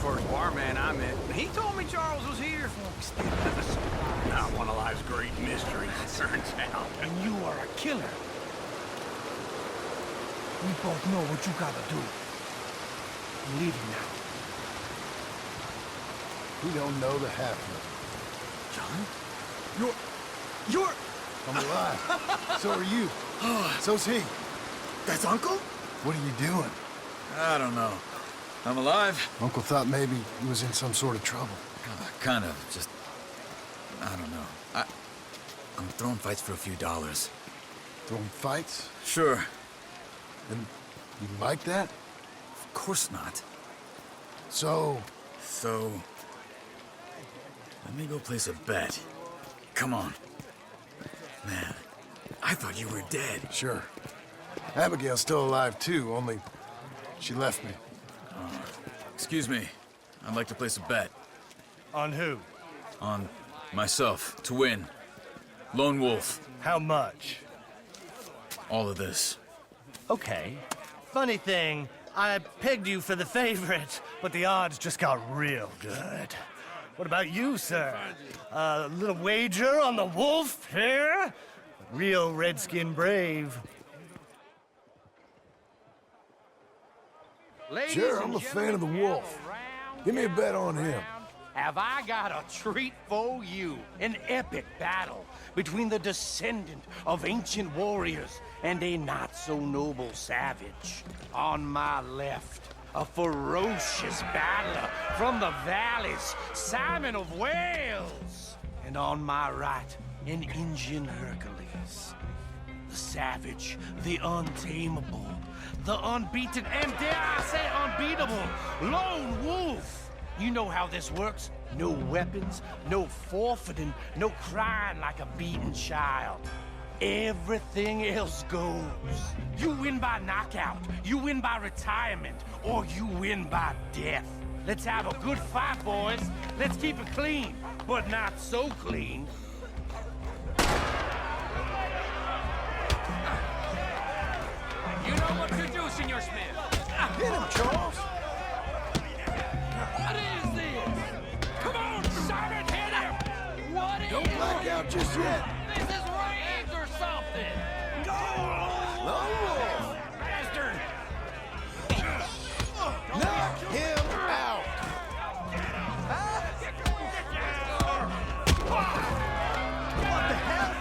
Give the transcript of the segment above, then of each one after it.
first barman I met. He told me Charles was here. Not one of life's great mysteries, it turns out. And you are a killer. We both know what you gotta do. I'm leaving now. We don't know the half of it. John? You're... I'm alive. So are you. So's he. That's Uncle? What are you doing? I don't know. I'm alive. Uncle thought maybe he was in some sort of trouble. Kind of, just... I don't know. I'm throwing fights for a few dollars. Throwing fights? Sure. And you like that? Of course not. So... So... Let me go place a bet. Come on. Man, I thought you were dead. Sure. Abigail's still alive too, only she left me. Excuse me. I'd like to place a bet. On who? On myself, to win. Lone Wolf. How much? All of this. Okay. Funny thing, I pegged you for the favorite, but the odds just got real good. What about you, sir? A little wager on the wolf here? Real redskin brave. Sure, I'm a fan of the wolf. Give me a bet on him. Have I got a treat for you? An epic battle between the descendant of ancient warriors and a not-so-noble savage. On my left, a ferocious battler from the valleys, Simon of Wales. And on my right, an Indian Hercules. The savage, the untamable, the unbeaten, and dare I say unbeatable, Lone Wolf. You know how this works. No weapons, no forfeiting, no crying like a beaten child. Everything else goes. You win by knockout, you win by retirement, or you win by death. Let's have a good fight, boys. Let's keep it clean, but not so clean. You know what to do, Senor Smith. Hit him, Charles! What is this? Come on, Simon, hit him! What is Don't black out just yet! this? Is rage or something? Lone Wolf! Bastard! Knock him out! What the hell?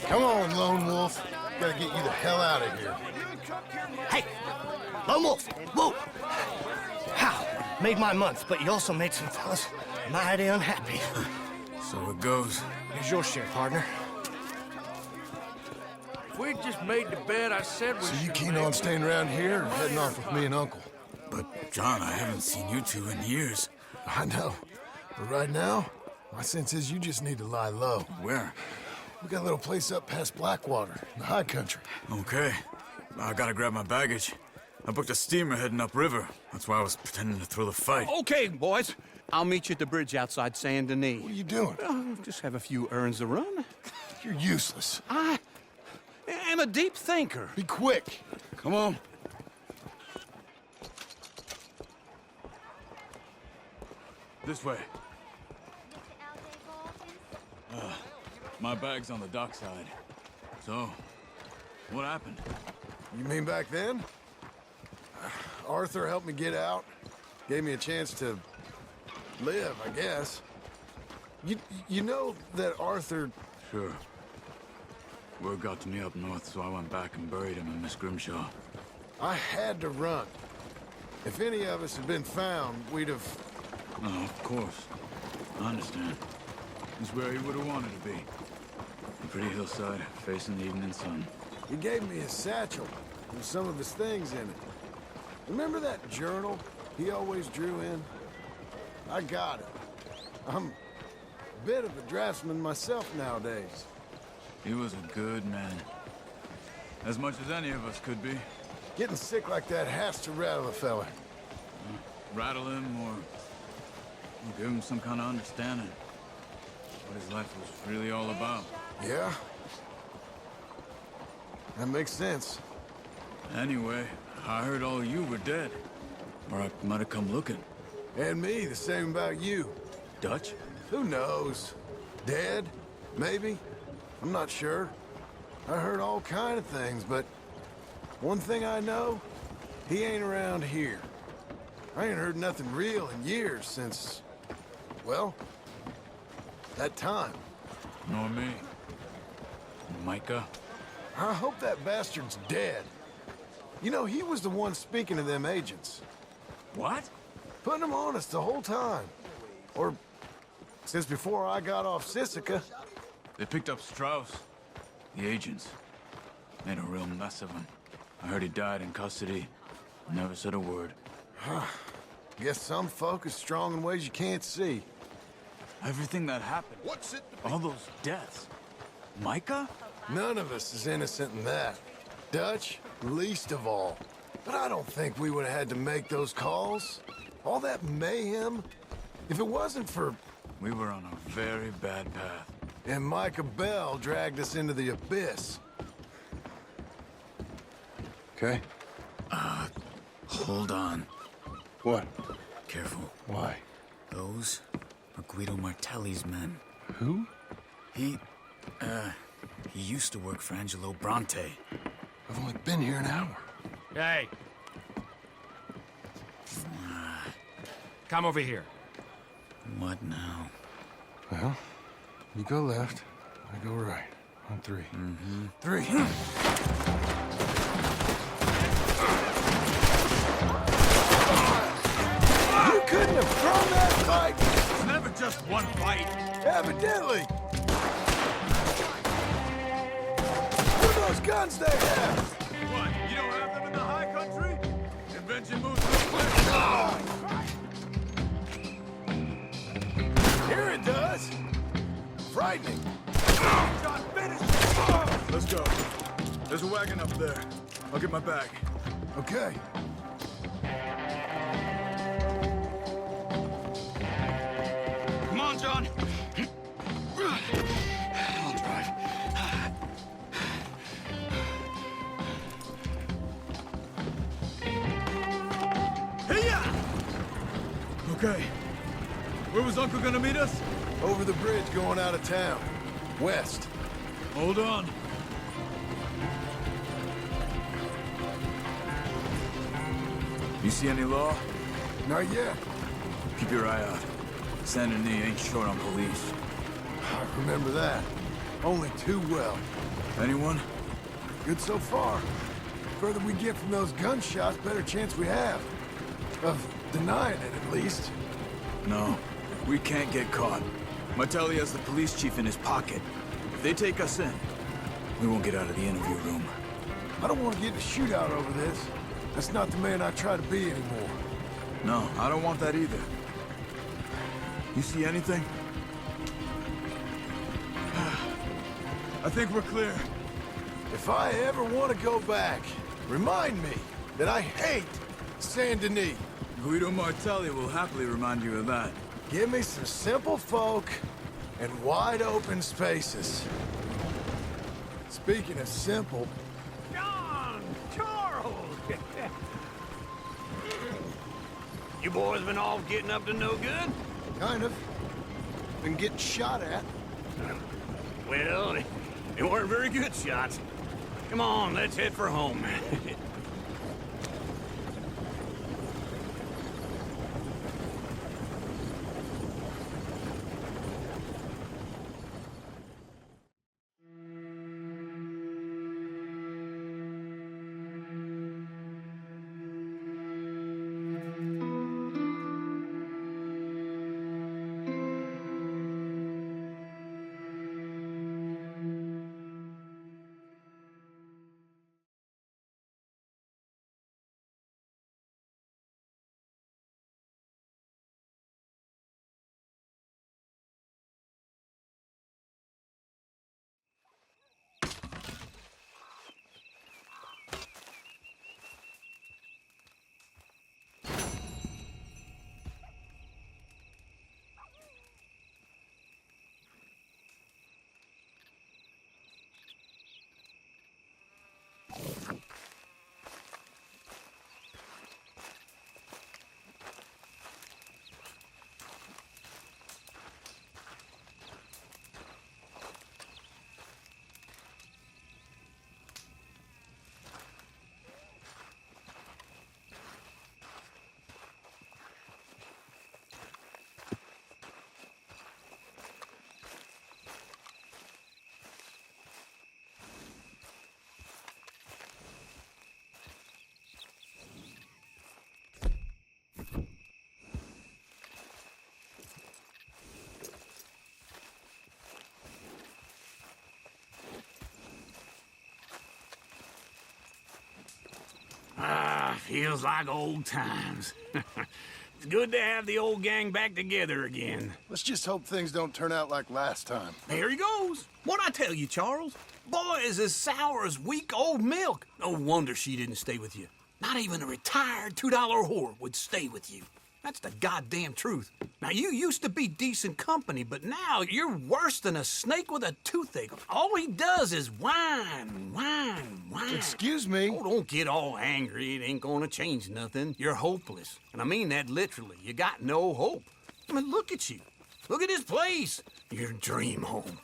Come on, Lone Wolf. Gotta get you the hell out of here. Hey! Lone Wolf! Whoa! How? Made my month, but you also made some fellas mighty unhappy. So it goes. Here's your share, partner. We just made the bet I said we So you should keen make. on staying around here or heading off with me and Uncle? But, John, I haven't seen you two in years. I know. But right now, my sense is you just need to lie low. Where? We got a little place up past Blackwater, in the high country. Okay. I gotta grab my baggage. I booked a steamer heading upriver. That's why I was pretending to throw the fight. Okay, boys. I'll meet you at the bridge outside Saint Denis. What are you doing? Just have a few errands to run. You're useless. I am a deep thinker. Be quick. Come on. This way. My bag's on the dockside. So, what happened? You mean back then? Arthur helped me get out. Gave me a chance to live, I guess. You know that Arthur... Sure. Word got to me up north, so I went back and buried him in Miss Grimshaw. I had to run. If any of us had been found, we'd have... No, of course. I understand. He's where he would have wanted to be. A pretty hillside, facing the evening sun. He gave me his satchel with some of his things in it. Remember that journal he always drew in? I got it. I'm a bit of a draftsman myself nowadays. He was a good man. As much as any of us could be. Getting sick like that has to rattle a fella. Rattle him or give him some kind of understanding. What his life was really all about. Yeah? That makes sense. Anyway, I heard all you were dead. Or I might have come looking. And me, the same about you. Dutch? Who knows? Dead? Maybe? I'm not sure. I heard all kind of things, but one thing I know, he ain't around here. I ain't heard nothing real in years since, well, that time. Nor me. Micah? I hope that bastard's dead. You know, he was the one speaking to them agents. What? Putting them on us the whole time. Or since before I got off Sisika. They picked up Strauss. The agents. Made a real mess of him. I heard he died in custody. Never said a word. Guess some folk is strong in ways you can't see. Everything that happened. What's it? All those deaths. Micah? None of us is innocent in that. Dutch, least of all. But I don't think we would have had to make those calls. All that mayhem. If it wasn't for... We were on a very bad path. And Micah Bell dragged us into the abyss. Okay? Hold on. What? Careful. Why? Those are Guido Martelli's men. Who? He used to work for Angelo Bronte. I've only been here an hour. Hey. Come over here. What now? Well, you go left, I go right. On three. Mm-hmm. Three. You couldn't have thrown that fight! It's never just one fight. Evidently! Look at those guns they have! What? You don't have them in the high country? Convention moves real quick. Here it does! Frightening. John, finish! Let's go. There's a wagon up there. I'll get my bag. Okay. Come on, John. I'll drive. Hey-ya! Okay. Where was Uncle gonna meet us? Over the bridge going out of town. West. Hold on. You see any law? Not yet. Keep your eye out. Saint Denis ain't short on police. I remember that. Only too well. Anyone? Good so far. Further we get from those gunshots, better chance we have. Of denying it, at least. No. We can't get caught. Martelli has the police chief in his pocket. If they take us in, we won't get out of the interview room. I don't want to get in a shootout over this. That's not the man I try to be anymore. No, I don't want that either. You see anything? I think we're clear. If I ever want to go back, remind me that I hate Saint Denis. Guido Martelli will happily remind you of that. Give me some simple folk and wide open spaces. Speaking of simple, John! Charles! You boys been all getting up to no good? kind of. Been getting shot at. Well, they weren't very good shots. Come on, let's head for home. Feels like old times. It's good to have the old gang back together again. Let's just hope things don't turn out like last time. There he goes. What'd I tell you, Charles? Boy is as sour as weak old milk. No wonder she didn't stay with you. Not even a retired $2 whore would stay with you. That's the goddamn truth. Now, you used to be decent company, but now you're worse than a snake with a toothache. All he does is whine, whine, whine. Excuse me? Oh, don't get all angry. It ain't gonna change nothing. You're hopeless. And I mean that literally. You got no hope. I mean, look at you. Look at this place. Your dream home.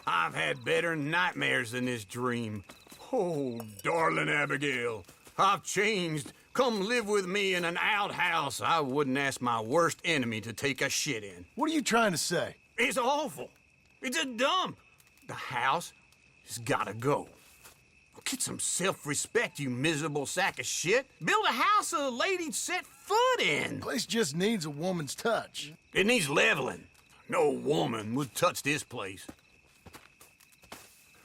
I've had better nightmares than this dream. Oh, darling Abigail, I've changed. Come live with me in an outhouse I wouldn't ask my worst enemy to take a shit in. What are you trying to say? It's awful. It's a dump. The house has gotta go. Get some self-respect, you miserable sack of shit. Build a house a lady'd set foot in. Place just needs a woman's touch. It needs leveling. No woman would touch this place.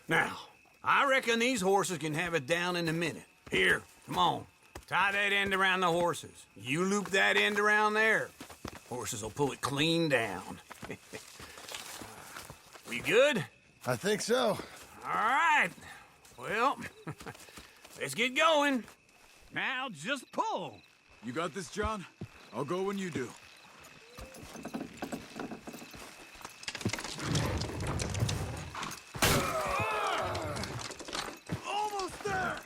Now, I reckon these horses can have it down in a minute. Here, come on. Tie that end around the horses. You loop that end around there. Horses will pull it clean down. We good? I think so. All right. Well, let's get going. Now just pull. You got this, John? I'll go when you do. Almost there!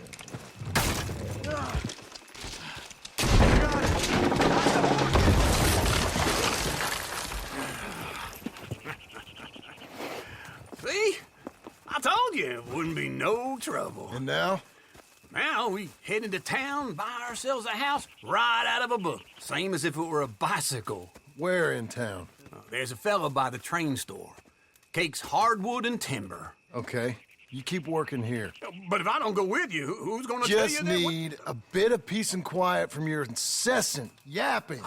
See? I told you it wouldn't be no trouble. And now? Now we head into town, buy ourselves a house right out of a book. Same as if it were a bicycle. Where in town? There's a fella by the train store. Cakes hardwood and timber. Okay, you keep working here. But if I don't go with you, who's gonna tell you Just that? need a bit of peace and quiet from your incessant yapping.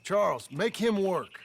Charles, make him work.